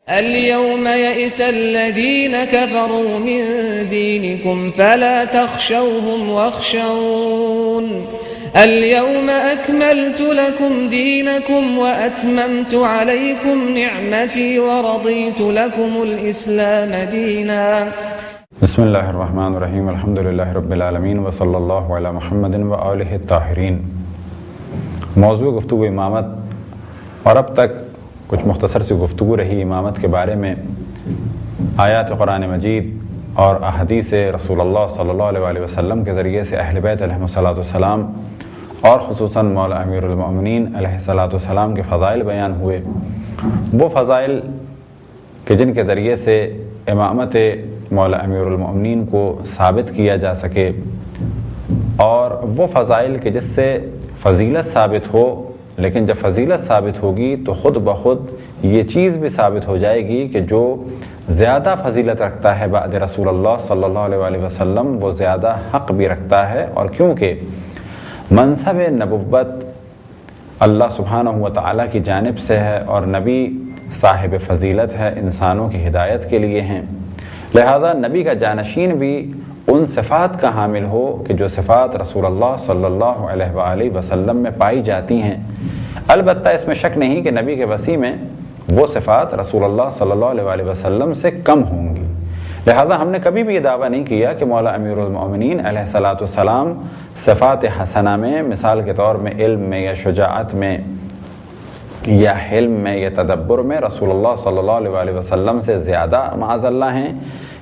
اليوم يئس الذين كفروا من دينكم فلا تخشوهم واخشون اليوم أكملت لكم دينكم وأتممت عليكم نعمتي ورضيت لكم الإسلام دينا. بسم اللہ الرحمن الرحیم الحمد للہ رب العالمین وصلی اللہ علی محمد وآلہ الطاہرین۔ موضوع گفتگو امامت، اور اب تک کچھ مختصر سی گفتگو رہی امامت کے بارے میں۔ آیات قرآن مجید اور احادیث رسول اللہ صلی اللہ علیہ وسلم کے ذریعے سے اہل بیت علیہم الصلاۃ والسلام اور خصوصاً مولا امیر المؤمنین علیہ الصلاۃ والسلام کے فضائل بیان ہوئے، وہ فضائل کہ جن کے ذریعے سے امامت مولا امیر المؤمنین کو ثابت کیا جا سکے، اور وہ فضائل کہ جس سے فضیلت ثابت ہو، لیکن جب فضیلت ثابت ہوگی تو خود بخود یہ چیز بھی ثابت ہو جائے گی کہ جو زیادہ فضیلت رکھتا ہے بعد رسول اللہ صلی اللہ علیہ وسلم وہ زیادہ حق بھی رکھتا ہے۔ اور کیونکہ منصب نبوت اللہ سبحانہ و تعالیٰ کی جانب سے ہے اور نبی صاحب فضیلت ہے، انسانوں کی ہدایت کے لیے ہیں، لہذا نبی کا جانشین بھی ان صفات کا حامل ہو کہ جو صفات رسول اللہ صلی اللہ علیہ وآلہ وسلم میں پائی جاتی ہیں۔ البتہ اس میں شک نہیں کہ نبی کے وسیع میں وہ صفات رسول اللہ صلی اللہ علیہ وآلہ وسلم سے کم ہوں گی، لہذا ہم نے کبھی بھی یہ دعویٰ نہیں کیا کہ مولا امیر المؤمنین علیہ الصلاۃ والسلام صفات حسنہ میں، مثال کے طور میں علم میں یا شجاعت میں یا حلم میں یا تدبر میں رسول اللہ صلی اللہ علیہ وآلہ وسلم سے زیادہ معاذ اللہ ہیں،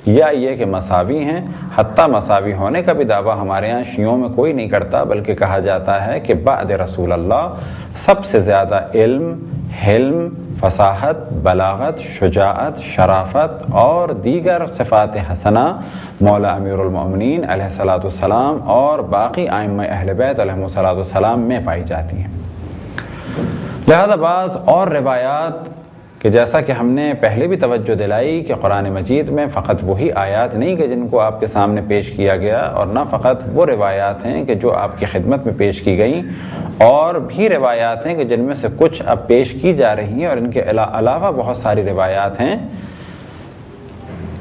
یا یہ کہ مساوی ہیں۔ حتیٰ مساوی ہونے کا بھی دعویٰ ہمارے ہاں شیعوں میں کوئی نہیں کرتا، بلکہ کہا جاتا ہے کہ بعد رسول اللہ سب سے زیادہ علم، حلم، فصاحت، بلاغت، شجاعت، شرافت اور دیگر صفات حسنہ مولا امیر المؤمنین علیہ الصلاۃ والسلام اور باقی ائمہ اہل بیت علیہم الصلاۃ والسلام میں پائی جاتی ہیں۔ لہذا بعض اور روایات کہ جیسا کہ ہم نے پہلے بھی توجہ دلائی کہ قرآن مجید میں فقط وہی آیات نہیں کہ جن کو آپ کے سامنے پیش کیا گیا، اور نہ فقط وہ روایات ہیں کہ جو آپ کی خدمت میں پیش کی گئیں، اور بھی روایات ہیں کہ جن میں سے کچھ اب پیش کی جا رہی ہیں، اور ان کے علاوہ بہت ساری روایات ہیں،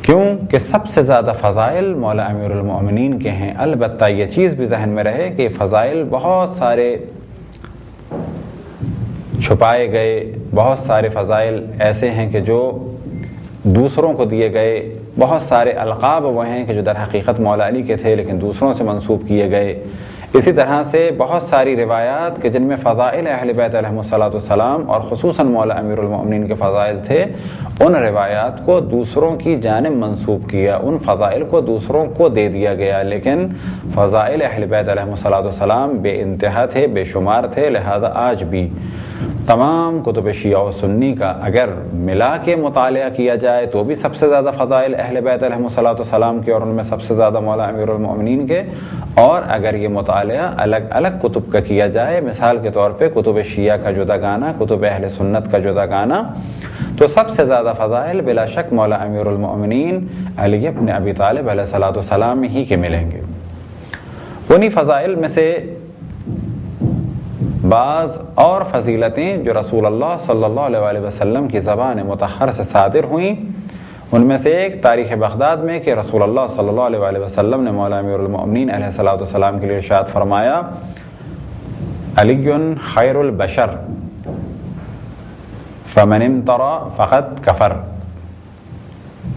کیوں کہ سب سے زیادہ فضائل مولا امیر المؤمنین کے ہیں۔ البتہ یہ چیز بھی ذہن میں رہے کہ فضائل بہت سارے چھپائے گئے، بہت سارے فضائل ایسے ہیں کہ جو دوسروں کو دیے گئے، بہت سارے القاب وہ ہیں کہ جو در حقیقت مولا علی کے تھے لیکن دوسروں سے منسوب کیے گئے۔ اسی طرح سے بہت ساری روایات کہ جن میں فضائل اہل بیت علیہم الصلاۃ والسلام اور خصوصاً مولا امیر المؤمنین کے فضائل تھے، ان روایات کو دوسروں کی جانب منسوب کیا، ان فضائل کو دوسروں کو دے دیا گیا، لیکن فضائل اہل بیت علیہم الصلاۃ والسلام بے انتہا تھے، بے شمار تھے۔ لہذا آج بھی تمام کتب شیعہ و سنی کا اگر ملا کے مطالعہ کیا جائے تو بھی سب سے زیادہ فضائل اہل بیت علیہم الصلاۃ والسلام کے، اور ان میں سب سے زیادہ مولا امیر المؤمنین کے، اور اگر یہ مطالعہ الگ الگ کتب کا کیا جائے، مثال کے طور پہ کتب شیعہ کا جدا گانا، کتب اہل سنت کا جدا گانا، تو سب سے زیادہ فضائل بلا شک مولا امیر المؤمنین علی بن ابی طالب علیہ الصلاۃ والسلام ہی کے ملیں گے۔ انہی فضائل میں سے بعض اور فضیلتیں جو رسول اللہ صلی اللہ علیہ وآلہ وسلم کی زبان مطہر سے صادر ہوئیں، ان میں سے ایک تاریخ بغداد میں کہ رسول اللہ صلی اللہ علیہ وآلہ وسلم نے مولا امیر المؤمنین علیہ الصلاۃ والسلام کے لیے ارشاد فرمایا، علی خیر البشر فمن امترا فقد کفر،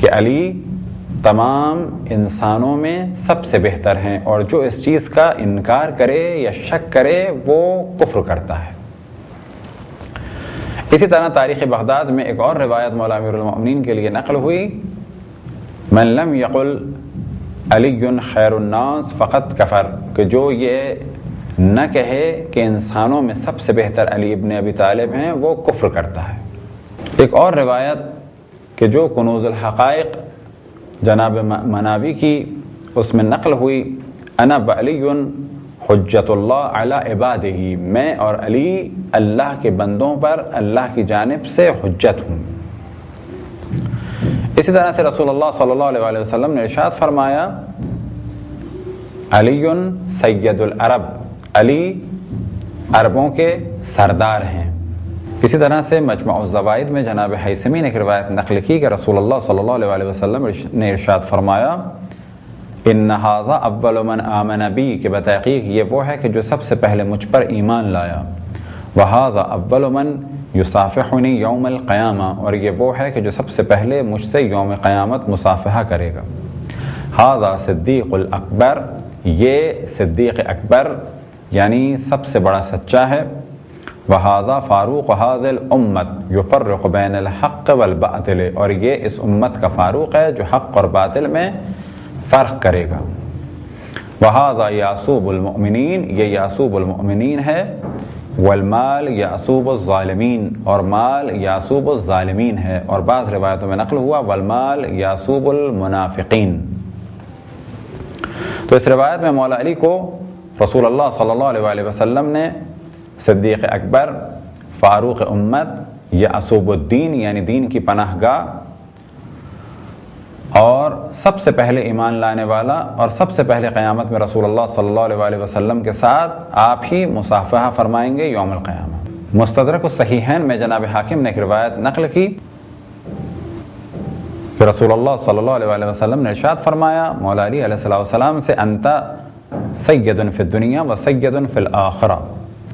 کہ علی تمام انسانوں میں سب سے بہتر ہیں، اور جو اس چیز کا انکار کرے یا شک کرے وہ کفر کرتا ہے۔ اسی طرح تاریخ بغداد میں ایک اور روایت مولا امیر المؤمنین کے لیے نقل ہوئی، من لم یقل علی خیر الناس فقط کفر، کہ جو یہ نہ کہے کہ انسانوں میں سب سے بہتر علی ابن ابی طالب ہیں وہ کفر کرتا ہے۔ ایک اور روایت کہ جو کنوز الحقائق جناب مناوی کی، اس میں نقل ہوئی، انا وعلی حجت اللہ علی عبادہ، میں اور علی اللہ کے بندوں پر اللہ کی جانب سے حجت ہوں۔ اسی طرح سے رسول اللہ صلی اللہ علیہ وآلہ وسلم نے ارشاد فرمایا، علی سید العرب، علی عربوں کے سردار ہیں۔ اسی طرح سے مجمع الزوائد میں جناب حیثمی نے ایک روایت نقل کی کہ رسول اللہ صلی اللہ علیہ وسلم نے ارشاد فرمایا ان ھذا اول من آمن بی، کہ بتحقیق یہ وہ ہے کہ جو سب سے پہلے مجھ پر ایمان لایا، وھذا اول من یصافحنی یوم القیامہ، اور یہ وہ ہے کہ جو سب سے پہلے مجھ سے یوم قیامت مصافحہ کرے گا، ھذا صدیق الاکبر، یہ صدیق اکبر یعنی سب سے بڑا سچا ہے، وَهَذَا فَارُوقُ هَذِهِ الْأُمَّةِ يُفَرِّقُ بَيْنَ الْحَقِّ وَالْبَاطِلِ، اور یہ اس امت کا فاروق ہے جو حق اور باطل میں فرق کرے گا، وَهَذَا يَعْصُوبُ الْمُؤْمِنِينَ، یہ يَعْصُوبُ الْمُؤْمِنِينَ ہے، وَالْمَالِ يَعْصُوبُ الظَّالِمِينَ، اور مال يَعْصُوبُ الظالمین ہے، اور بعض روایتوں میں نقل ہوا وَالْمَالِ يَعْصُوبُ الْمُنَافِقِينَ۔ تو اس روایت میں مولا علی کو رسول اللہ صلی اللہ علیہ وسلم نے صدیق اکبر، فاروق امت، یعصوب الدین یعنی دین کی پناہ گاہ، اور سب سے پہلے ایمان لانے والا، اور سب سے پہلے قیامت میں رسول اللہ صلی اللہ علیہ وسلم کے ساتھ آپ ہی مصافحہ فرمائیں گے یوم القیامہ۔ مستدرک الصحیحین میں جناب حاکم نے ایک روایت نقل کی کہ رسول اللہ صلی اللہ علیہ وسلم نے ارشاد فرمایا مولا علی علیہ السلام سے انت سید فی الدنیا و سید فی الآخرہ،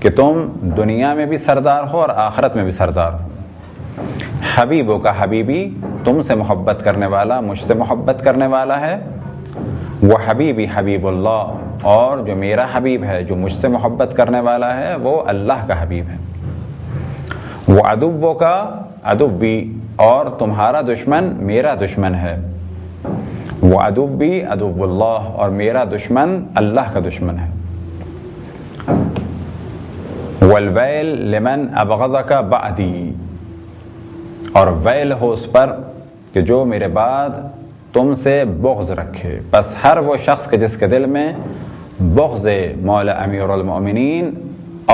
کہ تم دنیا میں بھی سردار ہو اور آخرت میں بھی سردار ہو، حبیبوں کا حبیبی، تم سے محبت کرنے والا مجھ سے محبت کرنے والا ہے، وہ حبیبی حبیب اللہ، اور جو میرا حبیب ہے جو مجھ سے محبت کرنے والا ہے وہ اللہ کا حبیب ہے، وہ عدووں کا عدوی، اور تمہارا دشمن میرا دشمن ہے، وہ عدوی عدو اللہ، اور میرا دشمن اللہ کا دشمن ہے، والویل لمن ابغضک بعدی، اور ویل ہو اس پر کہ جو میرے بعد تم سے بغض رکھے، بس ہر وہ شخص کے جس کے دل میں بغض مولا امیر المؤمنین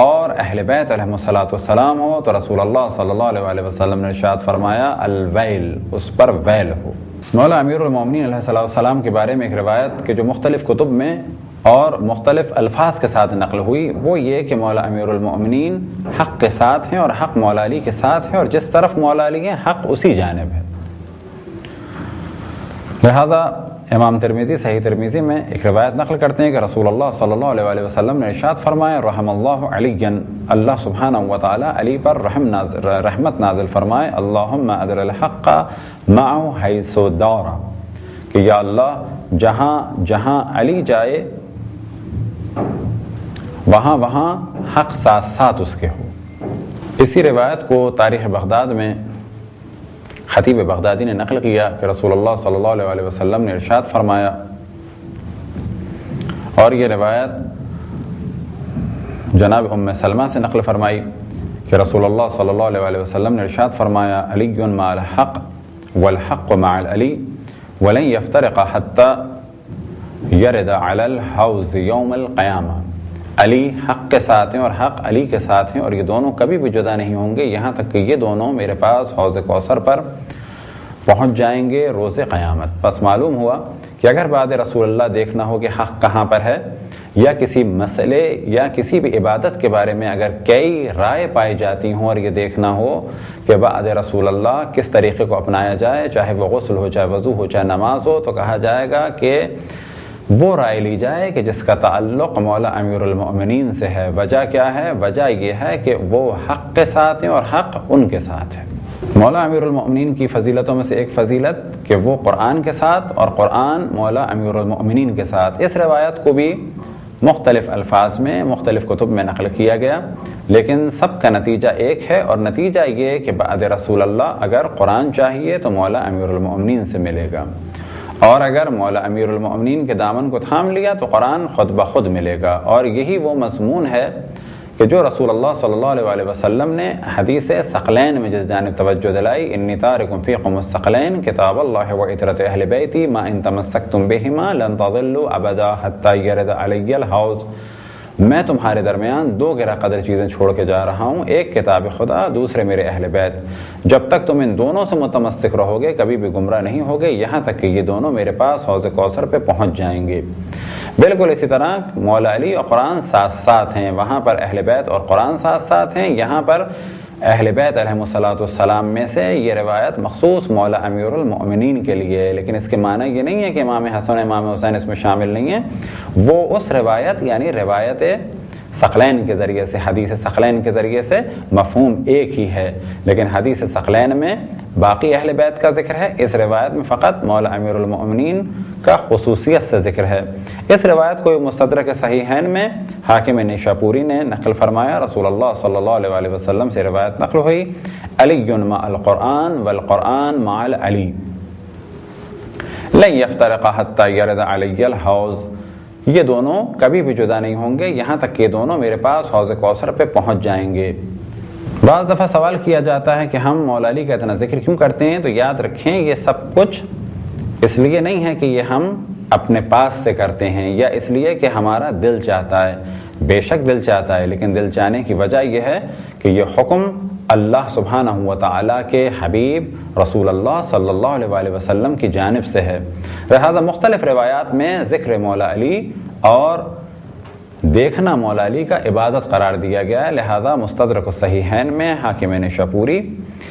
اور اہل بیت علیہ السلام ہو تو رسول اللہ صلی اللہ علیہ وسلم نے ارشاد فرمایا الویل، اس پر ویل ہو۔ مولا امیر المؤمنین علیہ السلام کے بارے میں ایک روایت کہ جو مختلف کتب میں اور مختلف الفاظ کے ساتھ نقل ہوئی وہ یہ کہ مولا امیر المؤمنین حق کے ساتھ ہیں اور حق مولا علی کے ساتھ ہے، اور جس طرف مولا علی ہیں حق اسی جانب ہے۔ لہذا امام ترمذی صحیح ترمذی میں ایک روایت نقل کرتے ہیں کہ رسول اللہ صلی اللہ علیہ وسلم نے ارشاد فرمایا رحم اللہ علی، اللہ سبحانہ و تعالی علی پر رحمت نازل فرمائے، اللہم ادر الحق معه حیث دار، کہ یا اللہ جہاں جہاں علی جائے وہاں وہاں حق ساتھ ساتھ اس کے ہو۔ اسی روایت کو تاریخ بغداد میں خطیب بغدادی نے نقل کیا کہ رسول اللہ صلی اللہ علیہ وسلم نے ارشاد فرمایا، اور یہ روایت جناب ام سلمہ سے نقل فرمائی کہ رسول اللہ صلی اللہ علیہ وسلم نے ارشاد فرمایا علی مع الحق والحق مع العلی ولن یفترق حتی یرد علی الحوض یوم القیامہ، علی حق کے ساتھ ہیں اور حق علی کے ساتھ ہیں، اور یہ دونوں کبھی بھی جدا نہیں ہوں گے یہاں تک کہ یہ دونوں میرے پاس حوض کوثر پر پہنچ جائیں گے روز قیامت۔ بس معلوم ہوا کہ اگر بعد رسول اللہ دیکھنا ہو کہ حق کہاں پر ہے، یا کسی مسئلے یا کسی بھی عبادت کے بارے میں اگر کئی رائے پائی جاتی ہوں اور یہ دیکھنا ہو کہ بعد رسول اللہ کس طریقے کو اپنایا جائے، چاہے وہ غسل ہو، چاہے وضو ہو، چاہے نماز ہو، تو کہا جائے گا کہ وہ رائے لی جائے کہ جس کا تعلق مولا امیر المؤمنین سے ہے۔ وجہ کیا ہے؟ وجہ یہ ہے کہ وہ حق کے ساتھ ہیں اور حق ان کے ساتھ ہے۔ مولا امیر المؤمنین کی فضیلتوں میں سے ایک فضیلت کہ وہ قرآن کے ساتھ اور قرآن مولا امیر المؤمنین کے ساتھ۔ اس روایت کو بھی مختلف الفاظ میں مختلف کتب میں نقل کیا گیا، لیکن سب کا نتیجہ ایک ہے، اور نتیجہ یہ کہ بعد رسول اللہ اگر قرآن چاہیے تو مولا امیر المؤمنین سے ملے گا، اور اگر مولا امیر المؤمنین کے دامن کو تھام لیا تو قرآن خود بخود ملے گا۔ اور یہی وہ مضمون ہے کہ جو رسول اللہ صلی اللہ علیہ وسلم نے حدیث ثقلین میں جس جانب توجہ دلائی، انی تارکم فیکم الثقلین کتاب اللہ و عطرۃ اہل بیتی ما ان تمسکتم بہما لن تضلوا ابدا حتی یرد علی الحوض، میں تمہارے درمیان دو گرہ قدر چیزیں چھوڑ کے جا رہا ہوں، ایک کتاب خدا، دوسرے میرے اہل بیت، جب تک تم ان دونوں سے متمسک رہو گے کبھی بھی گمراہ نہیں ہوگے، یہاں تک کہ یہ دونوں میرے پاس حوض کوثر پہ پہنچ جائیں گے۔ بالکل اسی طرح مولا علی اور قرآن ساتھ ساتھ ہیں، وہاں پر اہل بیت اور قرآن ساتھ ساتھ ہیں، یہاں پر اہل بیت علیہم السلام میں سے یہ روایت مخصوص مولا امیر المؤمنین کے لیے ہے، لیکن اس کے معنی یہ نہیں ہے کہ امام حسن امام حسین اس میں شامل نہیں ہیں، وہ اس روایت یعنی روایت ثقلین کے ذریعے سے، حدیث ثقلین کے ذریعے سے مفہوم ایک ہی ہے، لیکن حدیث ثقلین میں باقی اہل بیت کا ذکر ہے، اس روایت میں فقط مولا امیر المؤمنین کا خصوصیت سے ذکر ہے۔ اس روایت کو مستدرک صحیحین میں حاکم نیشاپوری نے نقل فرمایا، رسول اللہ صلی اللہ علیہ وسلم سے روایت نقل ہوئی، علی مع القرآن والقرآن مع العلی لن یفترقا حتی یرد علی الحوض، یہ دونوں کبھی بھی جدا نہیں ہوں گے یہاں تک کہ دونوں میرے پاس حوض کوثر پہ پہنچ جائیں گے۔ بعض دفعہ سوال کیا جاتا ہے کہ ہم مولا علی کا اتنا ذکر کیوں کرتے ہیں، تو یاد رکھیں یہ سب کچھ اس لیے نہیں ہے کہ یہ ہم اپنے پاس سے کرتے ہیں یا اس لیے کہ ہمارا دل چاہتا ہے، بے شک دل چاہتا ہے، لیکن دل چاہنے کی وجہ یہ ہے کہ یہ حکم اللہ سبحانہ و تعالیٰ کے حبیب رسول اللہ صلی اللہ علیہ وسلم کی جانب سے ہے۔ لہذا مختلف روایات میں ذکر مولا علی اور دیکھنا مولا علی کا عبادت قرار دیا گیا ہے، لہذا مستدرک الصحیحین میں حاکم نیشاپوری،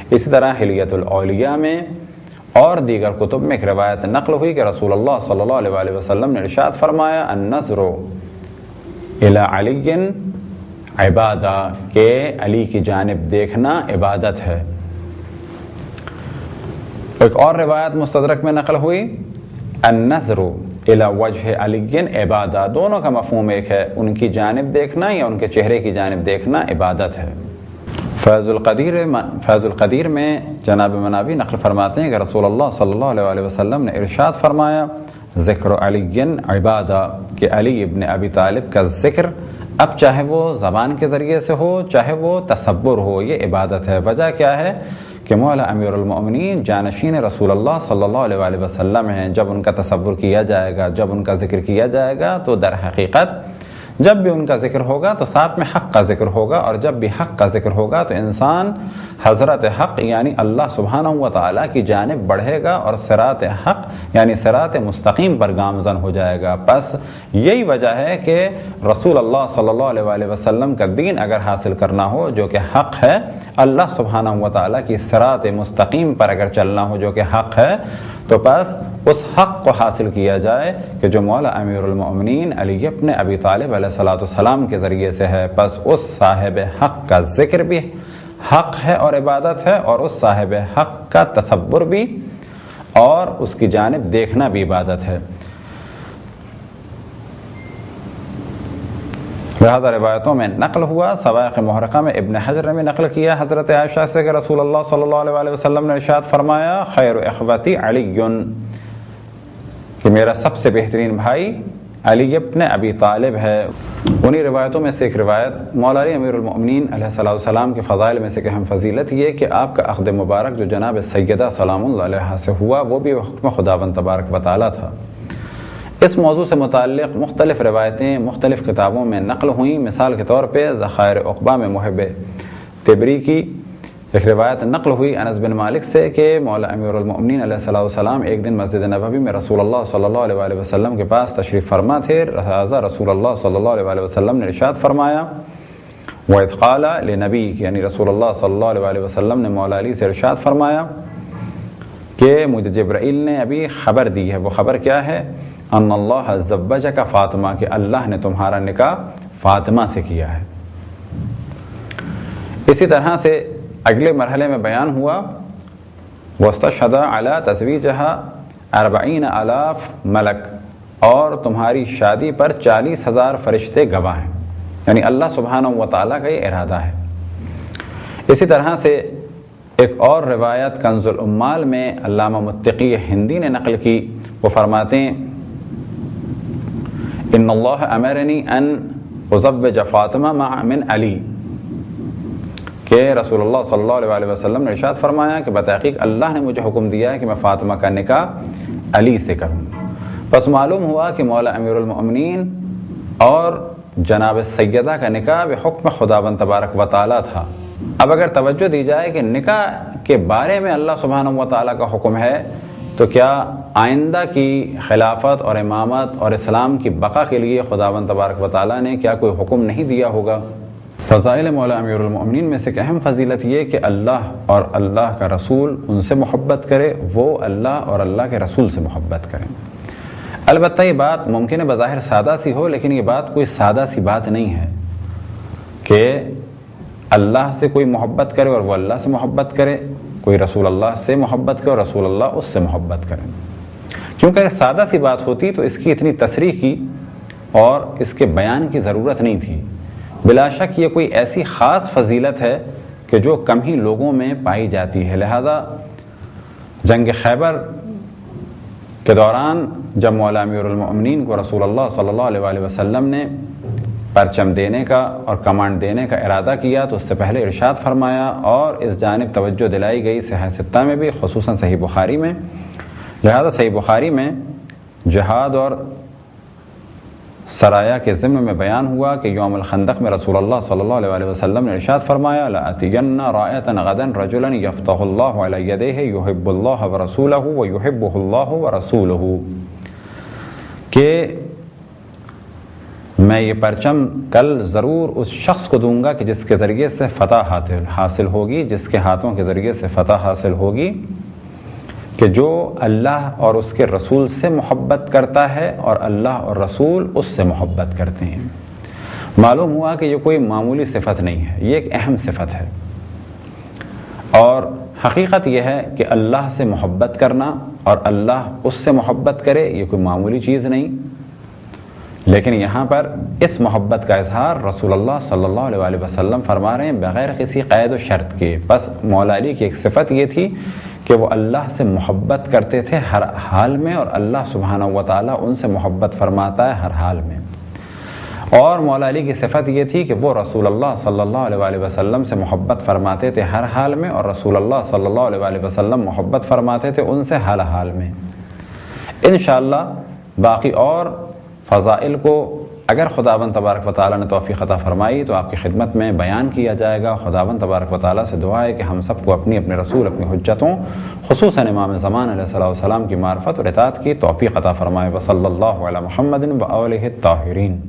اسی طرح حلیۃ الاولیاء میں اور دیگر کتب میں ایک روایت نقل ہوئی کہ رسول اللہ صلی اللہ علیہ وسلم نے ارشاد فرمایا، النظر الی علی عبادہ، کہ علی کی جانب دیکھنا عبادت ہے۔ ایک اور روایت مستدرک میں نقل ہوئی، النظر الی وجہ علی عبادہ، دونوں کا مفہوم ایک ہے، ان کی جانب دیکھنا یا ان کے چہرے کی جانب دیکھنا عبادت ہے۔ فیض القدیر میں جناب مناوی نقل فرماتے ہیں کہ رسول اللہ صلی اللہ علیہ وسلم نے ارشاد فرمایا، ذکر علی عبادہ، کہ علی ابن ابی طالب کا ذکر اب چاہے وہ زبان کے ذریعے سے ہو چاہے وہ تصور ہو، یہ عبادت ہے۔ وجہ کیا ہے کہ مولا امیر المؤمنین جانشین رسول اللہ صلی اللہ علیہ وسلم ہیں، جب ان کا تصور کیا جائے گا، جب ان کا ذکر کیا جائے گا تو در حقیقت جب بھی ان کا ذکر ہوگا تو ساتھ میں حق کا ذکر ہوگا، اور جب بھی حق کا ذکر ہوگا تو انسان حضرت حق یعنی اللہ سبحانہ و تعالیٰ کی جانب بڑھے گا اور صراط حق یعنی صراط مستقیم پر گامزن ہو جائے گا۔ پس یہی وجہ ہے کہ رسول اللہ صلی اللہ علیہ وسلم کا دین اگر حاصل کرنا ہو جو کہ حق ہے، اللہ سبحانہ و تعالیٰ کی صراط مستقیم پر اگر چلنا ہو جو کہ حق ہے، تو پس اس حق کو حاصل کیا جائے کہ جو مولا امیر المؤمنین علی ابن ابی طالب علیہ السلام کے ذریعے سے ہے۔ پس اس صاحب حق کا ذکر بھی حق ہے اور عبادت ہے، اور اس صاحب حق کا تصور بھی اور اس کی جانب دیکھنا بھی عبادت ہے۔ لہذا روایتوں میں نقل ہوا، سوائق محرقہ میں ابن حجر نے بھی نقل کیا حضرت عائشہ سے کہ رسول اللہ صلی اللہ علیہ وسلم نے ارشاد فرمایا، خیر اخوتی علی، کہ میرا سب سے بہترین بھائی علی ابن ابی طالب ہے۔ انہی روایتوں میں سے ایک روایت مولا علی امیر المؤمنین علیہ السلام کے فضائل میں سے کہ اہم فضیلت یہ کہ آپ کا عقد مبارک جو جناب سیدہ سلام اللہ علیہ سے ہوا وہ بھی حکم خداوند تبارک و تعالیٰ تھا۔ اس موضوع سے متعلق مختلف روایتیں مختلف کتابوں میں نقل ہوئیں، مثال کے طور پہ ذخائر عقبہ میں محب تبری کی ایک روایت نقل ہوئی انس بن مالک سے کہ مولا امیر المؤمنین علیہ السلام ایک دن مسجد نبوی میں رسول اللہ صلی اللہ علیہ وسلم کے پاس تشریف فرما تھے، لہذا رسول اللہ صلی اللہ علیہ وسلم نے ارشاد فرمایا، وَإِذْ قَالَ لِنَبِيِّكَ، یعنی رسول اللہ صلی اللہ علیہ وسلم نے مولا علی سے ارشاد فرمایا کہ مجھے جبرائیل نے ابھی خبر دی ہے، وہ خبر کیا ہے؟ ان اللہ زوجک فاطمہ، کہ اللہ نے تمہارا نکاح فاطمہ سے کیا ہے۔ اسی طرح سے اگلے مرحلے میں بیان ہوا، وَاسْتَشْهَدَ عَلَىٰ تَزْوِيجِهَا 40,000 ملک، اور تمہاری شادی پر 40,000 فرشتے گواہ ہیں، یعنی اللہ سبحانہ و تعالیٰ کا یہ ارادہ ہے۔ اسی طرح سے ایک اور روایت کنز العمال میں علامہ متقی ہندی نے نقل کی، وہ فرماتے ہیں، ان اللہ امرنی ان ازوج فاطمہ من علی، کہ رسول اللہ صلی اللہ علیہ وسلم نے ارشاد فرمایا کہ بتحقیق اللہ نے مجھے حکم دیا ہے کہ میں فاطمہ کا نکاح علی سے کروں۔ بس معلوم ہوا کہ مولا امیر المؤمنین اور جناب سیدہ کا نکاح بحکم خداوند تبارک و تعالیٰ تھا۔ اب اگر توجہ دی جائے کہ نکاح کے بارے میں اللہ سبحانہ و تعالیٰ کا حکم ہے، تو کیا آئندہ کی خلافت اور امامت اور اسلام کی بقا کے لیے خداوند تبارک و تعالیٰ نے کیا کوئی حکم نہیں دیا ہوگا؟ فضائل مولا امیر المؤمنین میں سے ایک اہم فضیلت یہ کہ اللہ اور اللہ کا رسول ان سے محبت کرے، وہ اللہ اور اللہ کے رسول سے محبت کریں۔ البتہ یہ بات ممکن ہے بظاہر سادہ سی ہو، لیکن یہ بات کوئی سادہ سی بات نہیں ہے کہ اللہ سے کوئی محبت کرے اور وہ اللہ سے محبت کرے، کوئی رسول اللہ سے محبت کرے اور رسول اللہ اس سے محبت کرے۔ کیونکہ اگر سادہ سی بات ہوتی تو اس کی اتنی تصریح کی اور اس کے بیان کی ضرورت نہیں تھی۔ بلا شک یہ کوئی ایسی خاص فضیلت ہے کہ جو کم ہی لوگوں میں پائی جاتی ہے، لہذا جنگ خیبر کے دوران جب مولا امیر المؤمنین کو رسول اللہ صلی اللہ علیہ وآلہ وسلم نے پرچم دینے کا اور کمانڈ دینے کا ارادہ کیا تو اس سے پہلے ارشاد فرمایا اور اس جانب توجہ دلائی گئی صحیح ستہ میں بھی، خصوصاً صحیح بخاری میں۔ لہذا صحیح بخاری میں جہاد اور سرایا کے ضمن میں بیان ہوا کہ یوم الخندق میں رسول اللہ صلی اللہ علیہ وآلہ وسلم نے ارشاد فرمایا لَأَتِيَنَّ رَائِعَةً غَدًا رَجُلًا يَفْتَحُ اللَّهُ عَلَى يَدَيْهِ يُحِبُّ اللَّهَ وَرَسُولَهُ وَيُحِبُّهُ اللَّهُ وَرَسُولُهُ، کہ میں یہ پرچم کل ضرور اس شخص کو دوں گا کہ جس کے ذریعے سے فتح حاصل ہوگی، جس کے ہاتھوں کے ذریعے سے فتح حاصل ہوگی، کہ جو اللہ اور اس کے رسول سے محبت کرتا ہے اور اللہ اور رسول اس سے محبت کرتے ہیں۔ معلوم ہوا کہ یہ کوئی معمولی صفت نہیں ہے، یہ ایک اہم صفت ہے، اور حقیقت یہ ہے کہ اللہ سے محبت کرنا اور اللہ اس سے محبت کرے یہ کوئی معمولی چیز نہیں، لیکن یہاں پر اس محبت کا اظہار رسول اللہ صلی اللہ علیہ وآلہ وسلم فرما رہے ہیں بغیر کسی قید و شرط کے۔ بس مولا علی کی ایک صفت یہ تھی کہ وہ اللہ سے محبت کرتے تھے ہر حال میں، اور اللہ سبحانہ و تعالیٰ ان سے محبت فرماتا ہے ہر حال میں۔ اور مولا علی کی صفت یہ تھی کہ وہ رسول اللہ صلی اللہ علیہ وآلہ وسلم سے محبت فرماتے تھے ہر حال میں، اور رسول اللہ صلی اللہ علیہ وآلہ وسلم محبت فرماتے تھے ان سے ہر حال میں۔ انشاءاللہ باقی اور فضائل کو اگر خداوند تبارک و تعالیٰ نے توفیق عطا فرمائی تو آپ کی خدمت میں بیان کیا جائے گا۔ خداوند تبارک و تعالیٰ سے دعا ہے کہ ہم سب کو اپنے رسول، اپنی حجتوں، خصوصاً امام زمان علیہ السلام کی معرفت اور اطاعت کی توفیق عطا فرمائے۔ وصلی اللہ علی محمد و آلہ الطاہرین۔